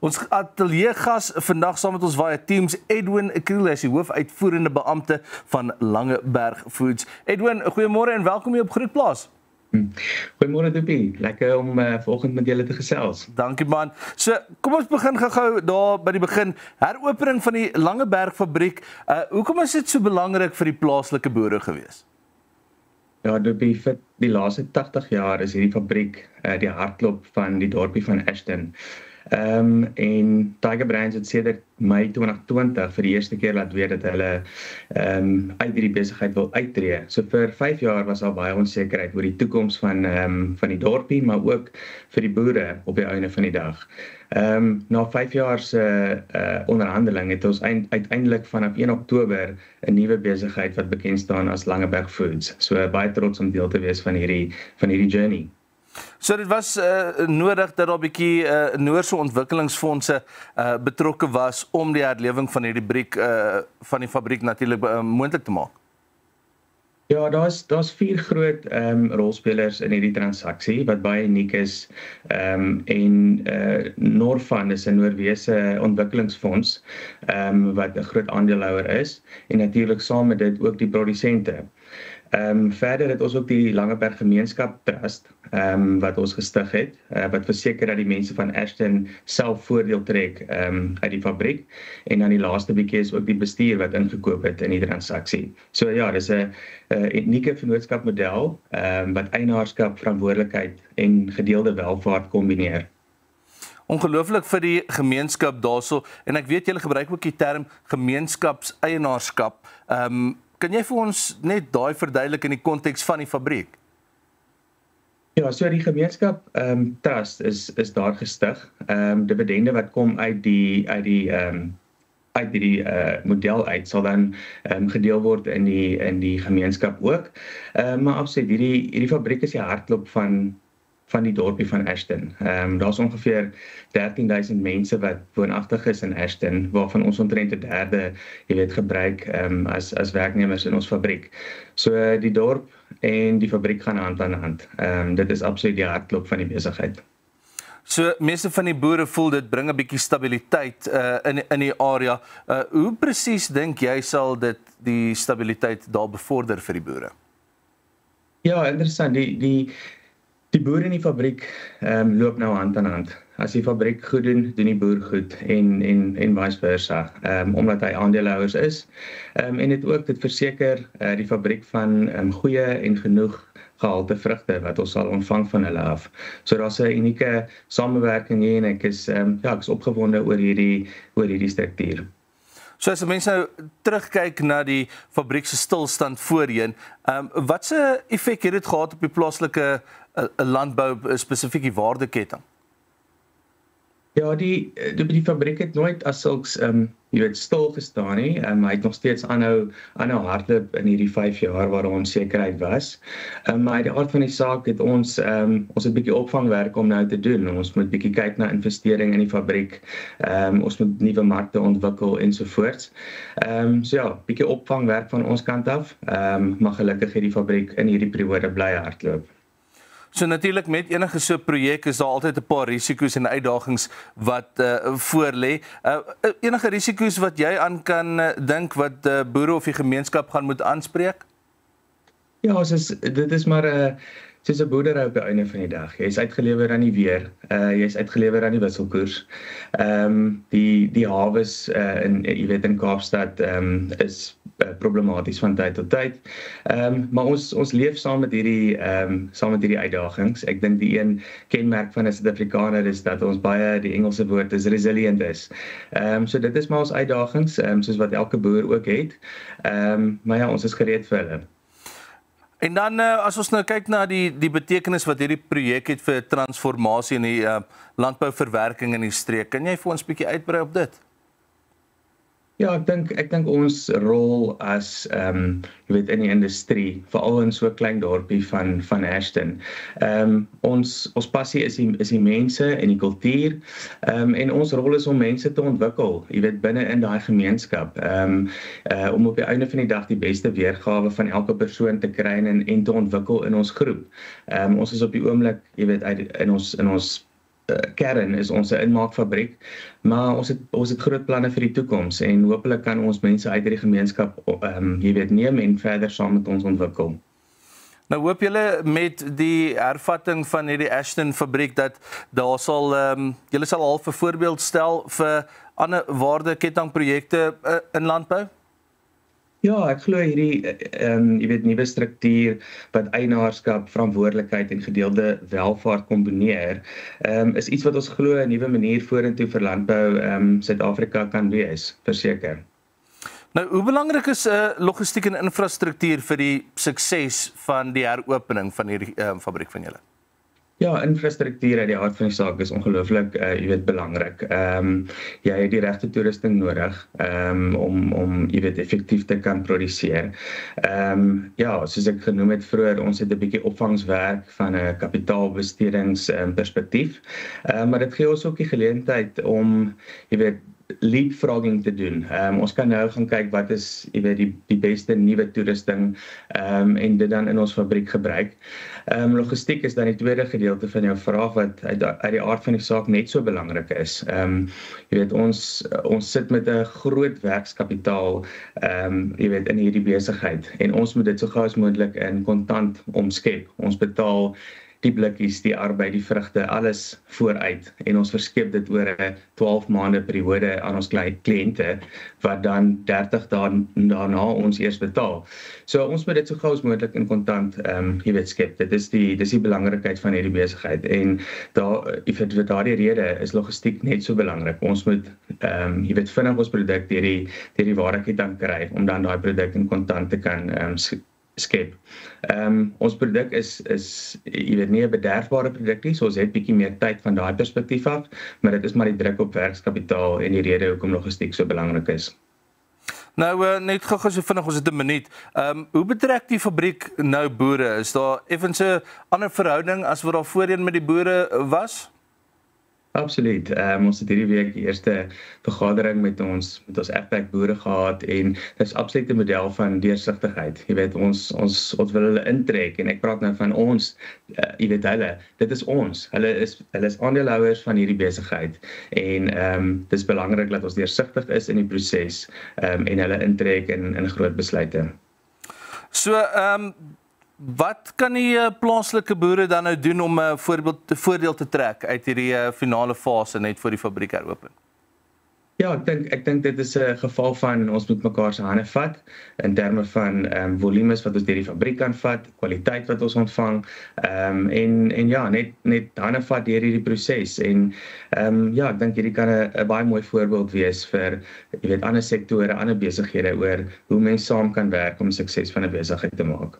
Ons ateljeegas vandag saam met ons via Teams, Edwin Kriel, is die hoofuitvoerende beampte van Langeberg Foods. Edwin, goeiemôre en welkom hier op Grootplaas. Goeiemôre Dopie, lekker om vanoggend met julle te gesels. Dankie man. So, kom ons begin gou daar by die begin. Heropening van die Langeberg fabriek. Hoekom is dit so belangrik vir die plaaslike boere gewees? Ja, Dopie, vir die laaste 80 jaar is hierdie fabriek die hartklop van die dorpie van Ashton. En Tiger Brands het sedert Mei 2020 vir die eerste keer laat weet dat hulle uit hierdie besigheid wil uittreë. So vir 5 jaar was daar baie onsekerheid oor die toekoms van die dorpie, maar ook vir die boere op die einde van die dag. Na 5 jaar se onderhandeling het ons uiteindelik vanaf 1 Oktober 'n nuwe besigheid wat bekend staan as Langeberg Foods. So baie trots om deel te wees van hierdie journey. So dit was nodig dat daar 'n bietjie Noordse ontwikkelingsfondse betrokke was om die herlewing van hierdie van die fabriek natuurlik moontlik te maak. Ja, daar's 4 groot rolspelers in hierdie transaksie wat baie uniek is. Norfund is 'n Noorse ontwikkelingsfonds wat 'n groot aandeelhouer is en natuurlik saam met dit ook die produsente. Verder het ons ook die Langeberg Gemeenskap Trust wat ons gestig het, wat verseker dat die mense van Ashton self voordeel trek uit die fabriek. En dan die laaste bietjie is ook die bestuur wat ingekoop het in die transaksie. So ja, dis 'n unieke vennootskapmodel wat eienaarskap, verantwoordelikheid en gedeelde welvaart kombineer. Ongelooflik vir die gemeenskap daarso, en ek weet julle gebruik ook die term gemeenskapseienaarskap. Kan jy vir ons net daai verduidelik in die konteks van die fabriek? Ja, so die gemeenskap trust is daar gestig. Dividende wat kom uit die model uit sal dan gedeel word in die gemeenskap ook. Maar absoluut hierdie fabriek is die hartklop van die dorpie van Ashton. Daar's ongeveer 13,000 mense wat woonagtig is in Ashton, waarvan ons omtrent 1/3, gebruik as werknemers in ons fabriek. So die dorp en die fabriek gaan hand aan hand. Dit is absoluut die hartklop van die besigheid. So meeste van die boere voel dit bring 'n bietjie stabiliteit in die area. Hoe presies dink jy sal dit die stabiliteit daar bevorder vir die boere? Ja, interessant. Die boer in die fabriek loop nou hand aan hand. As die fabriek goed doen die boer goed en vice versa, omdat hy aandeelhouers is. En dit verseker die fabriek van goeie en genoeg gehalte vrugte wat ons sal ontvang van hulle af. So daar's 'n unieke samewerking hier en ek is opgewonde oor hierdie struktuur. So as mense nou terugkyk na die fabriek se stilstand voorheen, watse effek het dit gehad op die plaaslike landbou, spesifiek die waardeketting? Ja, die fabriek het nooit as sulks stil gestaan nie. Hy het nog steeds aanhou hardloop in hierdie 5 jaar waar onsekerheid was. Maar uit die aard van die saak het ons 'n bietjie opvangwerk om nou te doen. Ons moet bietjie kyk na investering in die fabriek. Ons moet nuwe markte ontwikkel ensovoorts. So ja, bietjie opvangwerk van ons kant af. Maar gelukkig het die fabriek in hierdie periode bly hardloop. So natuurlik met enige so projek is daar altyd 'n paar risiko's en uitdagings wat voorlê. Enige risiko's wat jy aan kan dink wat boere of die gemeenskap gaan moet aanspreek? Ja, dit is maar soos 'n boerdery op die einde van die dag. Jy is uitgelewer aan die weer, jy is uitgelewer aan die wisselkoers. Die hawes in Kaapstad is problematies van tyd tot tyd. Maar ons leef saam met hierdie uitdagings. Ek dink die een kenmerk van 'n Suid-Afrikaner is dat ons baie, die Engelse woord is resilient is. So dit is maar ons uitdagings, soos wat elke boer ook het. Maar ja, ons is gereed vir hulle. En dan as ons nou kyk na die betekenis wat hierdie projek het vir transformasie in die landbouverwerking in die streek, kan jy vir ons 'n bietjie uitbrei op dit? Ja, ek dink ons rol as in die industrie, veral in so 'n klein dorpie van Ashton. Ons passie is die mense en die kultuur. En ons rol is om mense te ontwikkel, binne in daai gemeenskap. Om op die einde van die dag die beste weergawe van elke persoon te kry en te ontwikkel in ons groep. Ons is op die oomblik, in ons kern is ons 'n inmaakfabriek, maar ons het groot planne vir die toekoms en hopelik kan ons mense uit hierdie gemeenskap neem en verder saam met ons ontwikkel. Nou hoop julle met die hervatting van hierdie Ashton fabriek dat daar sal julle sal al 'n voorbeeld stel vir ander waardekettingprojekte in landbou? Ja, ek glo hierdie nuwe struktuur wat eienaarskap, verantwoordelikheid en gedeelde welvaart kombineer, is iets wat ons glo 'n nuwe manier vorentoe vir landbou Suid-Afrika kan wees, verseker. Nou, hoe belangrik is logistiek en infrastruktuur vir die sukses van die heropening van hierdie fabriek van julle? Ja, infrastruktuur uit die aard van die saak is ongelooflik, belangrik. Jy het die regte toerusting nodig om effektief te kan produseer. Ja, soos ek genoem het vroeër, ons het 'n bietjie opvangswerk van 'n kapitaalbestedingsperspektief, maar dit gee ons ook die geleentheid om, leapfrogging te doen. Ons kan nou gaan kyk wat is die beste nuwe toerusting en dit dan in ons fabriek gebruik. Logistiek is dan die tweede gedeelte van jou vraag wat uit die aard van die saak net so belangrik is. Ons sit met 'n groot werkskapitaal in hierdie besigheid en ons moet dit so gou as moontlik in kontant omskep. Ons betaal die blikkies, die arbeid, die vrugte, alles vooruit en ons verskep dit oor 'n 12 maande periode aan ons kliënte wat dan 30 dae daarna ons eers betaal. So ons moet dit so gou as moontlik in kontant skep. Dit is die belangrikheid van hierdie besigheid en vir daardie rede is logistiek net so belangrik. Ons moet vinnig ons produk deur die waardeketting kry om dan daai produk in kontant te kan skep. Ons produk is nie 'n bederfbare produk nie, so ons het bietjie meer tyd van daai perspektief af, maar dit is maar die druk op werkskapitaal en die rede hoekom logistiek so belangrik is. Nou, net gou so vinnig, ons het 'n minuut. Hoe betrek die fabriek nou boere? Is daar effens 'n ander verhouding as wat daar voorheen met die boere was? Absoluut. Ons het hierdie week die eerste vergadering met ons EFPAC boere gehad en dit is absoluut 'n model van deursigtigheid. Ons wil hulle intrek en ek praat nou van ons, hulle, dit is ons. Hulle is aandeelhouers van hierdie besigheid en dis belangrik dat ons deursigtig is in die proses en hulle intrek in groot besluite. So, wat kan die plaaslike boere dan nou doen om 'n voordeel te trek uit hierdie finale fase net voor die fabriek heropen? Ja, ek dink dit is 'n geval van ons moet mekaar se hande vat in terme van volumes wat ons deur die fabriek kan vat, kwaliteit wat ons ontvang en ja, net hande vat deur hierdie proses en ja, ek dink hierdie kan 'n baie mooi voorbeeld wees vir ander sektore, ander besighede oor hoe mense saam kan werk om sukses van 'n besigheid te maak.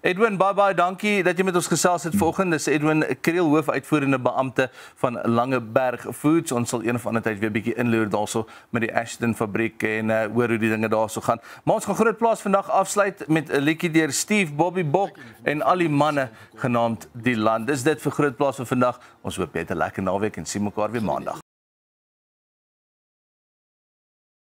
Edwin, baie dankie dat jy met ons gesels het vanoggend. Dis Edwin Kriel, hoofuitvoerende beampte van Langeberg Foods. Ons sal een of ander tyd weer bietjie inloer daarso met die Ashton fabriek en hoor hoe die dinge daarso gaan. Maar ons gaan Groot Plaas vandag afsluit met 'n liedjie deur Steve Bobby Bok en al die manne genaamd Die Land. Dis dit vir Groot Plaas vir vandag. Ons hoop jy het 'n lekker naweek en sien mekaar weer maandag.